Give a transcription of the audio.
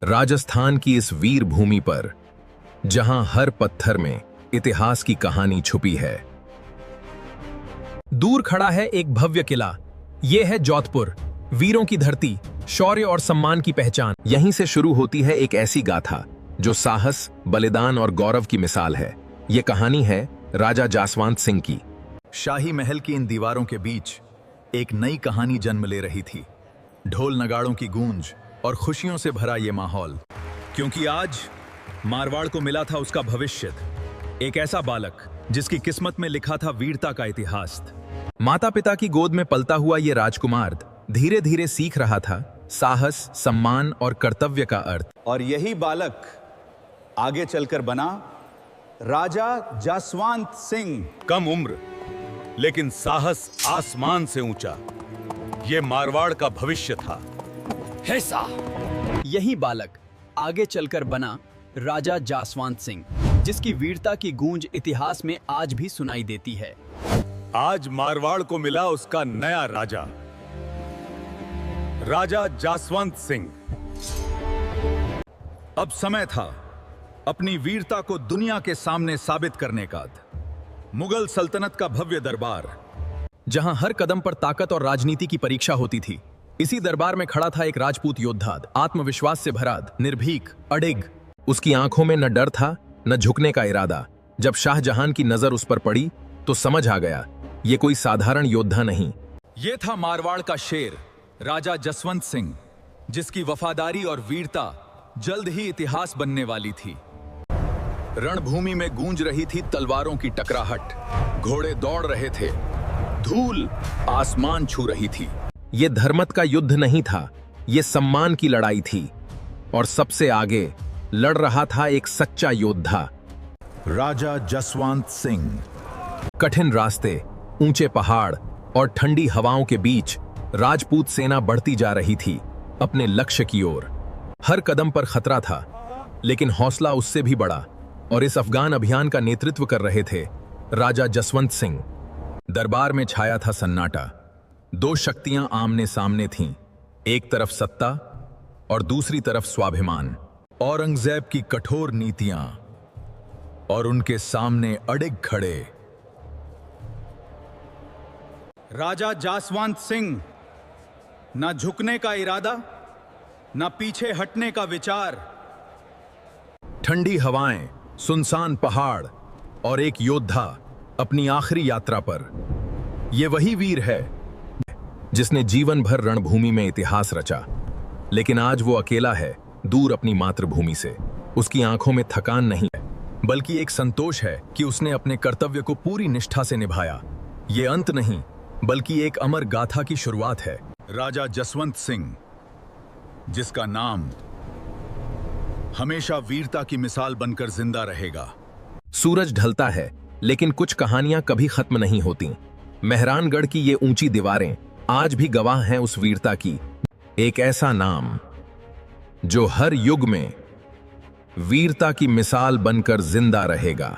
राजस्थान की इस वीर भूमि पर, जहां हर पत्थर में इतिहास की कहानी छुपी है। दूर खड़ा है एक भव्य किला। यह है जोधपुर, वीरों की धरती, शौर्य और सम्मान की पहचान। यहीं से शुरू होती है एक ऐसी गाथा जो साहस, बलिदान और गौरव की मिसाल है। ये कहानी है राजा जासवंत सिंह की। शाही महल की इन दीवारों के बीच एक नई कहानी जन्म ले रही थी। ढोल नगाड़ों की गूंज और खुशियों से भरा ये माहौल, क्योंकि आज मारवाड़ को मिला था उसका भविष्य। एक ऐसा बालक जिसकी किस्मत में लिखा था वीरता का इतिहास। माता पिता की गोद में पलता हुआ ये राजकुमार धीरे धीरे सीख रहा था साहस, सम्मान और कर्तव्य का अर्थ। और यही बालक आगे चलकर बना राजा जासवंत सिंह। कम उम्र लेकिन साहस आसमान से ऊंचा, ये मारवाड़ का भविष्य था। यही बालक आगे चलकर बना राजा जासवंत सिंह, जिसकी वीरता की गूंज इतिहास में आज भी सुनाई देती है। आज मारवाड़ को मिला उसका नया राजा, राजा जासवंत सिंह। अब समय था अपनी वीरता को दुनिया के सामने साबित करने का। मुगल सल्तनत का भव्य दरबार, जहां हर कदम पर ताकत और राजनीति की परीक्षा होती थी। इसी दरबार में खड़ा था एक राजपूत योद्धा, आत्मविश्वास से भरा, निर्भीक, अडिग। उसकी आंखों में न डर था न झुकने का इरादा। जब शाहजहां की नजर उस पर पड़ी तो समझ आ गया ये कोई साधारण योद्धा नहीं। ये था मारवाड़ का शेर, राजा जसवंत सिंह, जिसकी वफादारी और वीरता जल्द ही इतिहास बनने वाली थी। रणभूमि में गूंज रही थी तलवारों की टकराहट, घोड़े दौड़ रहे थे, धूल आसमान छू रही थी। ये धर्मत का युद्ध नहीं था, ये सम्मान की लड़ाई थी। और सबसे आगे लड़ रहा था एक सच्चा योद्धा, राजा जसवंत सिंह। कठिन रास्ते, ऊंचे पहाड़ और ठंडी हवाओं के बीच राजपूत सेना बढ़ती जा रही थी अपने लक्ष्य की ओर। हर कदम पर खतरा था, लेकिन हौसला उससे भी बड़ा। और इस अफगान अभियान का नेतृत्व कर रहे थे राजा जसवंत सिंह। दरबार में छाया था सन्नाटा। दो शक्तियां आमने सामने थीं, एक तरफ सत्ता और दूसरी तरफ स्वाभिमान। औरंगजेब की कठोर नीतियां और उनके सामने अडिग खड़े राजा जासवंत सिंह। न झुकने का इरादा, न पीछे हटने का विचार। ठंडी हवाएं, सुनसान पहाड़ और एक योद्धा अपनी आखिरी यात्रा पर। यह वही वीर है जिसने जीवन भर रणभूमि में इतिहास रचा, लेकिन आज वो अकेला है, दूर अपनी मातृभूमि से। उसकी आंखों में थकान नहीं है, बल्कि एक संतोष है कि उसने अपने कर्तव्य को पूरी निष्ठा से निभाया। ये अंत नहीं, बल्कि एक अमर गाथा की शुरुआत है। राजा जसवंत सिंह, जिसका नाम हमेशा वीरता की मिसाल बनकर जिंदा रहेगा। सूरज ढलता है, लेकिन कुछ कहानियां कभी खत्म नहीं होती। मेहरानगढ़ की ये ऊंची दीवारें आज भी गवाह हैं उस वीरता की। एक ऐसा नाम जो हर युग में वीरता की मिसाल बनकर जिंदा रहेगा।